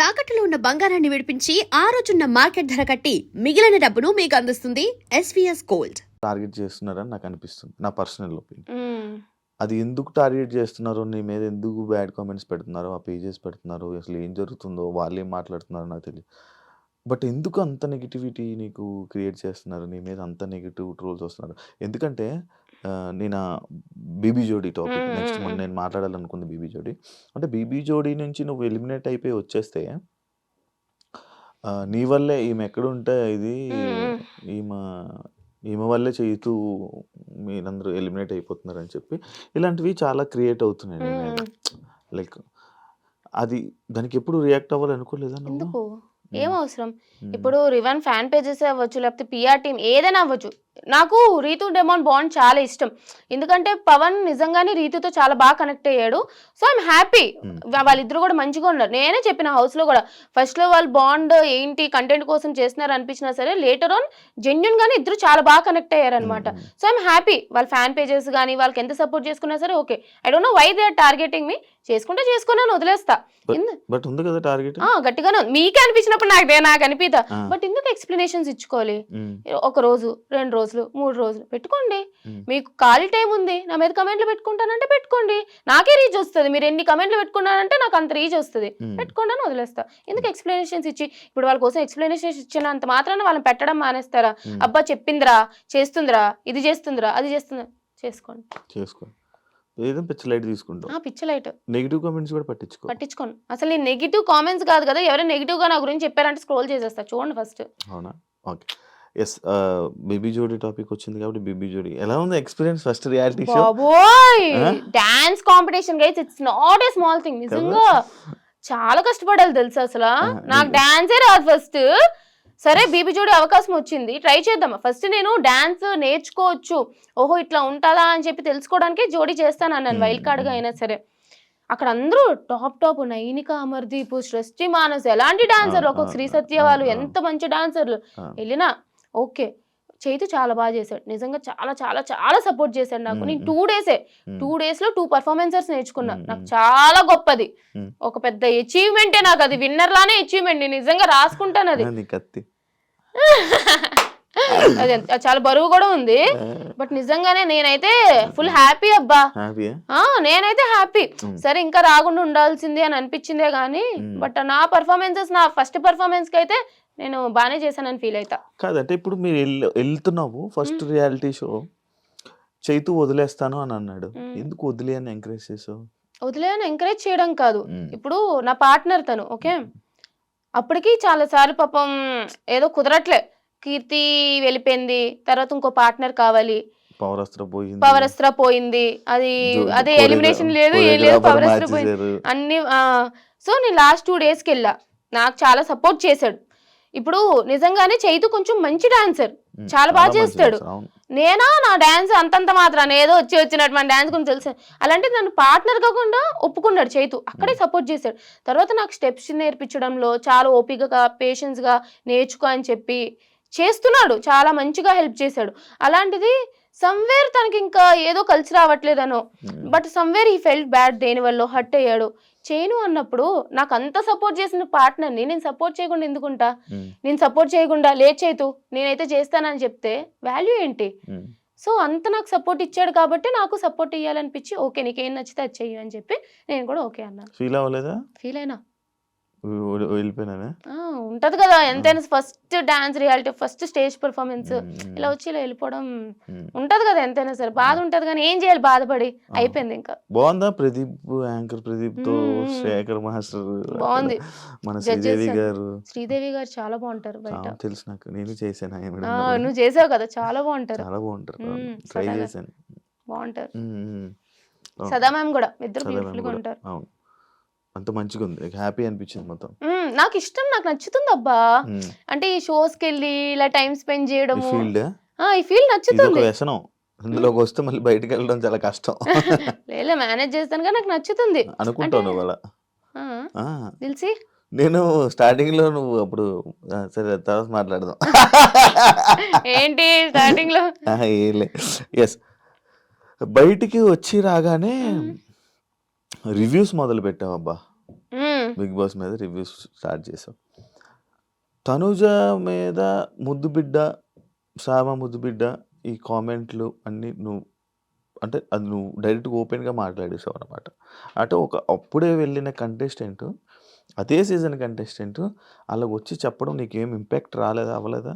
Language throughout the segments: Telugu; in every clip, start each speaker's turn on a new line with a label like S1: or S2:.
S1: తాకట్టులో ఉన్న బంగారాన్ని విడిపించి ఆ రోజున్న మార్కెట్ ధర కట్టి మిగిలిన డబ్బును మీకు అందిస్తుంది ఎస్వీఎస్ గోల్డ్.
S2: టార్గెట్ చేస్తున్నారని నాకు అనిపిస్తుంది, నా పర్సనల్ ఒపీనియన్. అది ఎందుకు టార్గెట్ చేస్తున్నారో, నీ మీద ఎందుకు బ్యాడ్ కామెంట్స్ పెడుతున్నారో, ఆ పేజెస్ పెడుతున్నారు, అసలు ఏం జరుగుతుందో, వాళ్ళు ఏం మాట్లాడుతున్నారో నాకు తెలియదు. బట్ ఎందుకు అంత నెగిటివిటీ నీకు క్రియేట్ చేస్తున్నారు, నీ మీద అంత నెగిటివ్ ట్రోల్స్ వస్తున్నారు? ఎందుకంటే నేను బీబీ జోడీ టాపిక్ నెక్స్ట్ మొన్న నేను మాట్లాడాలనుకుంది బీబీ జోడీ. అంటే బీబీ జోడీ నుంచి నువ్వు ఎలిమినేట్ అయిపోయి వచ్చేస్తే నీ వల్లే ఈమె ఎక్కడుంటే ఇది ఈమె వల్లే చేయుతూ మీరందరూ ఎలిమినేట్ అయిపోతున్నారని చెప్పి ఇలాంటివి చాలా క్రియేట్ అవుతున్నాయి నీ మీద. లైక్ అది దానికి ఎప్పుడు రియాక్ట్ అవ్వాలి అనుకోలేదా నువ్వు?
S3: ఎందుకు ఏం అవసరం? ఇప్పుడు రివన్ ఫ్యాన్ పేజెస్ అవ్వచ్చు, లేకపోతే పిఆర్ టీమ్ ఏదైనా అవ్వచ్చు. నాకు రీతు డెమాన్ బాండ్ చాలా ఇష్టం, ఎందుకంటే పవన్ నిజంగానే రీతుతో చాలా బాగా కనెక్ట్ అయ్యాడు. సో ఐఎమ్ హ్యాపీ, వాళ్ళిద్దరు కూడా మంచిగా ఉన్నారు. నేనే చెప్పిన హౌస్ లో కూడా, ఫస్ట్ లో వాళ్ళు బాండ్ ఏంటి కంటెంట్ కోసం చేస్తున్నారు అనిపించినా సరే, లేటర్ ఆన్ జెన్యున్ గానే ఇద్దరు చాలా బాగా కనెక్ట్ అయ్యారు అనమాట. So I'm happy. వాళ్ళ ఫ్యాన్ పేజెస్ కానీ వాళ్ళకి ఎంత సపోర్ట్ చేసుకున్నా సరే okay. I don't know why they are targeting me. చేసుకున్నాను వదిలేస్తా.
S2: బట్ ఉంది కదా టార్గెట్,
S3: గట్టిగానే మీకే అనిపించినప్పుడు నాకు అనిపిదా. బట్ ఎందుకు ఎక్స్ప్లెనేషన్స్ ఇచ్చుకోవాలి? ఒక రోజు 2 రోజులు 3 రోజులు పెట్టుకోండి. మీకు ఖాళీ టైం ఉంది, నా మీద కమెంట్లు పెట్టుకుంటానంటే పెట్టుకోండి, నాకే రీచ్ వస్తుంది. మీరు ఎన్ని కమెంట్లు పెట్టుకున్నారంటే నాకు అంత రీచ్ వస్తుంది. పెట్టుకోండి అని వదిలేస్తా. ఎందుకు ఎక్స్ప్లెనేషన్స్ ఇచ్చి? ఇప్పుడు వాళ్ళ కోసం ఎక్స్ప్లెనేషన్స్ ఇచ్చినంత మాత్రాన వాళ్ళని పెట్టడం మానేస్తారా? అబ్బా చెప్పిందిరా, చేస్తుందిరా, ఇది చేస్తుందిరా, అది చేస్తుందిరా, చేసుకోండి.
S2: ఏదో పిచ్చి లైట్ తీసుకుంటాం.
S3: పిచ్చి లైట్.
S2: నెగిటివ్ కామెంట్స్ కూడా పట్టించుకోను.
S3: అసలు నేను నెగిటివ్ కామెంట్స్ కాదు కదా, ఎవరైనా నెగిటివ్ గా నా గురించి చెప్పారంటే స్క్రోల్ చేసేస్తా. చూడండి ఫస్ట్.
S2: అవునా? ఓకే. ఎస్, బేబీ జోడీ టాపిక్ వచ్చింది కాబట్టి బేబీ జోడీ ఎలా ఉంది experience? First reality show,
S3: dance competition guys, it's not a small thing. నిజంగా చాలా కష్టపడాలి తెలుసా. అసలు నాకు డాన్సే రాదు ఫస్ట్. సరే బీబీ జోడీ అవకాశం వచ్చింది, ట్రై చేద్దాం. ఫస్ట్ నేను డాన్స్ నేర్చుకోవచ్చు, ఓహో ఇట్లా ఉంటుందా అని చెప్పి తెలుసుకోవడానికి జోడీ చేస్తాను అన్నాను, వైల్డ్ కార్డ్ గా అయినా సరే. అక్కడ అందరూ టాప్ నైనిక, అమర్దీప్, సృష్టి, మానస్ ఎలాంటి డాన్సర్లు, ఒక్కొక్క శ్రీ సత్య వాళ్ళు ఎంత మంచి డాన్సర్లు. వెళ్ళినా ఓకే. చైతు చాలా బాగా చేశాడు, నిజంగా చాలా చాలా చాలా సపోర్ట్ చేశాడు నాకు. నేను 2 డేస్ లో 2 పర్ఫార్మెన్సెస్ నేర్చుకున్నా. నాకు చాలా గొప్పది, ఒక పెద్ద అచీవ్మెంటే నాకు. అది విన్నర్ లానే అచీవ్మెంట్, నేను నిజంగా రాసుకుంటాను అది. అది చాలా బరువు కూడా ఉంది. బట్ నిజంగానే నేనైతే ఫుల్ హ్యాపీ అబ్బా. నేనైతే హ్యాపీ. సరే ఇంకా రాకుండా ఉండాల్సింది అని అనిపించిందే గానీ, బట్ నా పర్ఫార్మెన్సెస్, నా ఫస్ట్ పర్ఫార్మెన్స్ కి అయితే నేను బాగానే చేశానని ఫీల్ అవుతా.
S2: కాదంటే ఇప్పుడు మీరు వెళ్తున్నావు ఫస్ట్ రియాలిటీ షో, చైతు వదిలేస్తాను అని అన్నాడు, ఎందుకు వదిలే అని ఎంకరేజ్ చేసావు?
S3: వదిలే అని ఎంకరేజ్ చేయడం కాదు, ఇప్పుడు నా పార్ట్నర్ తను ఓకే. అప్పటికి చాలా సార్లు పాపం ఏదో కుదరట్లే, కీర్తి వెళ్ళిపోయింది, తర్వాత ఇంకో పార్ట్నర్ కావాలి, పవరస్త్ర పోయింది, అదే ఎలిమినేషన్ లేదు ఏం లేదు, పవరస్త్ర పోయింది అన్ని. సో నేను లాస్ట్ 2 డేస్కి వెళ్ళా, నాకు చాలా సపోర్ట్ చేశాడు. ఇప్పుడు నిజంగానే చైతు కొంచెం మంచి డాన్సర్, చాలా బాగా చేస్తాడు. నేనా నా డాన్స్ అంతంత మాత్రాన్ని ఏదో వచ్చినట్టు మన డాన్స్ గురించి తెలుసు. అలాంటి నన్ను పార్ట్నర్ కాకుండా ఒప్పుకున్నాడు చైతు, అక్కడే సపోర్ట్ చేశాడు. తర్వాత నాకు స్టెప్స్ నేర్పించడంలో చాలా ఓపికగా పేషెన్స్గా నేర్చుకో అని చెప్పి చేస్తున్నాడు, చాలా మంచిగా హెల్ప్ చేశాడు. అలాంటిది సమ్వేర్ తనకి ఇంకా ఏదో కలిసి రావట్లేదనో, బట్ సమ్వేర్ ఈ ఫెల్ట్ బ్యాడ్, దేనివల్ల హర్ట్ అయ్యాడు. చేయను అన్నప్పుడు నాకు అంత సపోర్ట్ చేసిన పార్ట్నర్ని నేను సపోర్ట్ చేయకుండా ఎందుకుంటా? నేను సపోర్ట్ చేయకుండా లేట్ చేయతూ నేనైతే చేస్తానని చెప్తే వాల్యూ ఏంటి? సో అంత నాకు సపోర్ట్ ఇచ్చాడు కాబట్టి నాకు సపోర్ట్ ఇవ్వాలనిపించి ఓకే నీకేం నచ్చితే అది చెయ్యి అని చెప్పి నేను కూడా ఓకే అన్నాను.
S2: ఫీల్ అవ్వలేదా?
S3: ఫీల్ అయినా
S2: ఉంటది
S3: కదా ఎంతైనా, first dance reality, first stage performance, ఇలా వచ్చి ఇలా వెళ్ళిపోవడం ఉంటది కదా ఎంతైనా సరే, బాధ ఉంటది కానీ ఏం చేయాలి, బాధపడి అయిపోయింది. ఇంకా
S2: బాగుందా ప్రదీప్, యాంకర్ ప్రదీప్ తో శేఖర్ మాస్టర్
S3: బాగుంది,
S2: మన శ్రీదేవి
S3: గారు చాలా బాగుంటారు బయట,
S2: తెలుసు నాకు, నేను చేశాను.
S3: నువ్వు చేసావు కదా, చాలా బాగుంటారు,
S2: ట్రై చేశాను,
S3: బాగుంటారు. సదా మ్యామ్ కూడా, ఇద్దరు బ్యూటిఫుల్ గా ఉంటారు.
S2: అంత మంచిగా ఉంది, హ్యాపీ అనిపించింది మొత్తం.
S3: నాకు ఇష్టం, నాకు నచ్చుతుంది అబ్బా. అంటే ఈ షోస్ కి వెళ్ళి ఇలా టైం స్పెండ్ చేయడం, ఈ ఫీల్డ్ నచ్చుతుంది.
S2: ఇందులోకి వస్తే మళ్ళీ బయటకు వెళ్ళడం చాలా కష్టం.
S3: లేదా మేనేజ్ చేస్తాను కానీ నాకు నచ్చుతుంది
S2: అనుకుంటాను వాళ్ళ
S3: తెలిసి.
S2: నేను స్టార్టింగ్ లో నువ్వు అప్పుడు సరే తర్వాత మాట్లాడదాం.
S3: ఏంటి స్టార్టింగ్ లో?
S2: ఎస్, బయటికి వచ్చి రాగానే రివ్యూస్ మొదలు పెట్టావు అబ్బా. బిగ్ బాస్ మీద రివ్యూస్ స్టార్ట్ చేసావు. తనుజ మీద ముద్దు బిడ్డ, శ్రావ ముద్దు బిడ్డ, ఈ కామెంట్లు అన్నీ నువ్వు అంటే అది నువ్వు డైరెక్ట్గా ఓపెన్గా మాట్లాడేసావు అనమాట. అంటే అప్పుడే వెళ్ళిన కంటెస్టెంట్, అదే సీజన్ కంటెస్టెంట్ అలాగ వచ్చి చెప్పడం నీకేం ఇంపాక్ట్ రాలేదా, అవ్వలేదా?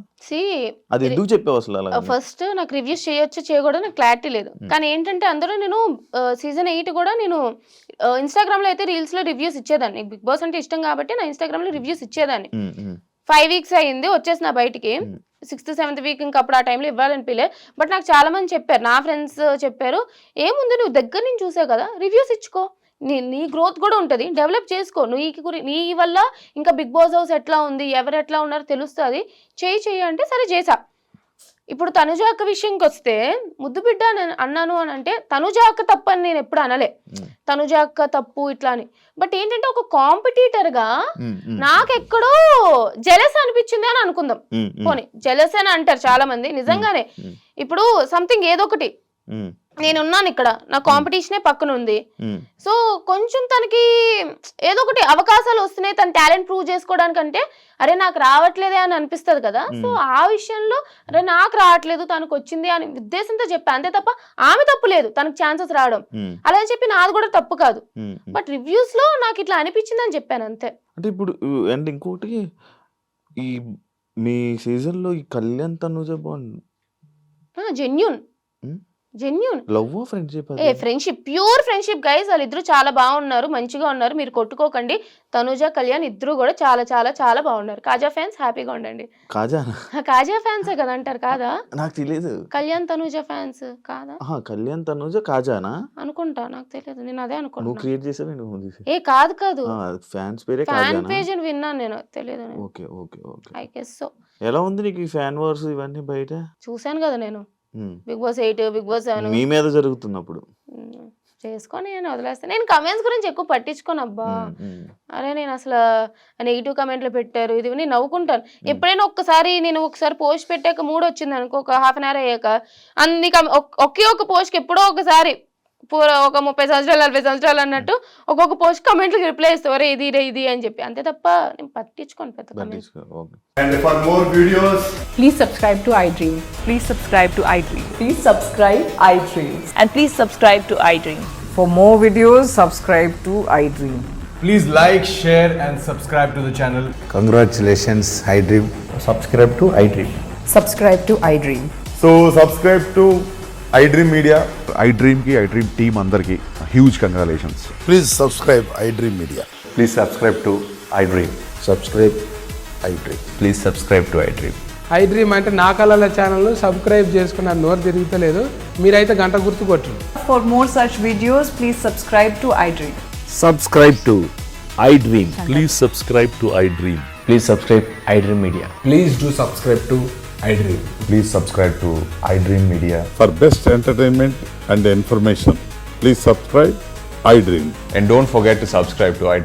S2: అది ఎందుకు చెప్పావు అసలు అలా?
S3: ఫస్ట్ నాకు రివ్యూస్ చేయొచ్చు చేయకూడదు నాకు క్లారిటీ లేదు. కానీ ఏంటంటే అందరూ నేను సీజన్ 8 కూడా నేను ఇన్స్టాగ్రామ్ లో అయితే రీల్స్ లో రివ్యూస్ ఇచ్చేదాన్ని. బిగ్ బాస్ అంటే ఇష్టం కాబట్టి నా ఇన్స్టాగ్రామ్ లో రివ్యూస్ ఇచ్చేదాన్ని. 5 weeks అయ్యింది వచ్చేసిన బయటికి. 6th 7th week ఇంకా అప్పుడు ఆ టైంలో ఇవ్వాలనిపించలే. బట్ నాకు చాలా మంది చెప్పారు, నా ఫ్రెండ్స్ చెప్పారు, ఏముంది నువ్వు దగ్గర నుంచి చూసావు కదా రివ్యూస్ ఇచ్చుకో, నీ గ్రోత్ కూడా ఉంటుంది, డెవలప్ చేసుకో, నీ వల్ల ఇంకా బిగ్ బాస్ హౌస్ ఎట్లా ఉంది, ఎవరు ఎట్లా ఉన్నారో తెలుస్తుంది, చేయి అంటే సరే చేసా. ఇప్పుడు తనుజ అక్క విషయంకి వస్తే ముద్దు బిడ్డ అన్నాను అని అంటే తనుజ అక్క తప్పు అని నేను ఎప్పుడు అనలే, తనుజ అక్క తప్పు ఇట్లా అని. బట్ ఏంటంటే ఒక కాంపిటీటర్ గా నాకెక్కడో జెలస్ అనిపించింది అని అనుకుందాం. పోనీ జెలస్ అని అంటారు చాలా మంది, నిజంగానే ఇప్పుడు సంథింగ్ ఏదో ఒకటి నేనున్నాను ఇక్కడ, నా కాంపిటీషనే పక్కన ఉంది, సో కొంచెం తనకి ఏదో ఒకటి అవకాశాలు వస్తున్నాయి, తన టాలెంట్ ప్రూవ్ చేసుకోవడానికంటే అరే నాకు రావట్లేదే అని అనిపిస్తుంది కదా. సో ఆ విషయంలో అరే నాకు రావట్లేదు తనకు వచ్చింది అని ఉద్దేశంతో చెప్పా, అంతే తప్ప ఆమె తప్పు లేదు తనకు ఛాన్సెస్ రావడం, అలా అని చెప్పి నాది కూడా తప్పు కాదు. బట్ రివ్యూస్ లో నాకు ఇట్లా అనిపించింది అని చెప్పాను అంతే.
S2: అంటే ఇప్పుడు అండ్ ఇంకోటి, ఈ మీ సీజన్ లో ఈ Kalyan Tanuja bond
S3: genuine
S2: love friendship,
S3: friendship, pure friendship guys. వాళ్ళిద్దరు చాలా బాగున్నారు, మంచిగా ఉన్నారు, మీరు కొట్టుకోకండి. తనుజ కళ్యాణ్ ఇద్దరు కూడా చాలా చాలా చాలా బాగున్నారు. కాజా ఫ్యాన్స్ హ్యాపీగా ఉండండి. కాజా ఫ్యాన్స్ కదా అంటారు కాదా?
S2: నాకు తెలియదు.
S3: కళ్యాణ్ తనుజ ఫ్యాన్స్ కాదా?
S2: కళ్యాణ్ తనుజ కాజానా అనుకుంటా,
S3: నాకు తెలియదు, నేను అదే అనుకుంటా.
S2: నువ్వు క్రియేట్ చేసావే నువ్వు?
S3: కాదు
S2: ఫ్యాన్స్ పేరే
S3: ఫ్యాన్ పేజ్ అని విన్నాను నేను, తెలియదు.
S2: Okay okay okay.
S3: I guess so.
S2: ఎలా ఉంది నీకు ఈ ఫ్యాన్ వార్స్ ఇవన్నీ బయట?
S3: చూసాను కదా నేను, బిగ్ బాస్ 8, బిగ్ బాస్ 7
S2: మీ మీద జరుగుతున్నప్పుడు
S3: చేసుకొని నేను వదిలేస్తాను. నేను కమెంట్స్ గురించి ఎక్కువ పట్టించుకోను అబ్బా. అరే నేను అసలు నెగిటివ్ కమెంట్లు పెట్టారు ఇది నేను నవ్వుకుంటాను. ఎప్పుడైనా నేను ఒకసారి పోస్ట్ పెట్టాక మూడు వచ్చింది అనుకో, ఒక హాఫ్ అన్ అవర్ అయ్యాక అన్ని ఒకే ఒక పోస్ట్కి ఎప్పుడో ఒకసారి ఒక 30 సంవత్సరాలు 40 సంవత్సరాలు అన్నట్టు ఒక్కొక్క పోస్ట్ కమెంట్లకు రిప్లై ఇస్తారు ఇది అని చెప్పి, అంతే తప్ప నేను పట్టించుకోను పెద్ద comments.
S4: And for more videos,
S5: please subscribe to iDream.
S6: Please subscribe to iDream.
S5: Please subscribe iDream.
S6: And please subscribe to iDream.
S5: For more videos, subscribe to iDream.
S4: please like, share and subscribe to the channel.
S7: Congratulations, iDream.
S8: Subscribe to iDream.
S5: Subscribe to iDream.
S8: So subscribe to iDream Media.
S9: iDream ki iDream team andarki huge congratulations.
S7: Please subscribe iDream Media.
S8: Please subscribe to iDream.
S7: Subscribe iDream.
S8: Please subscribe to iDream.
S10: iDream అంటే నా కళల ఛానల్ సబ్స్క్రైబ్ చేసుకున్న నోరు తిరుగుతలేదు, మీరైతే గంట గుర్తు కొట్టండి.
S5: For more such videos, please subscribe to iDream.
S11: Subscribe to iDream. Please subscribe to iDream.
S8: Please subscribe iDream Media.
S4: Please do subscribe to iDream.
S8: Please subscribe to iDream Media.
S9: For best entertainment and information, please subscribe iDream.
S8: And don't forget to subscribe to iDream.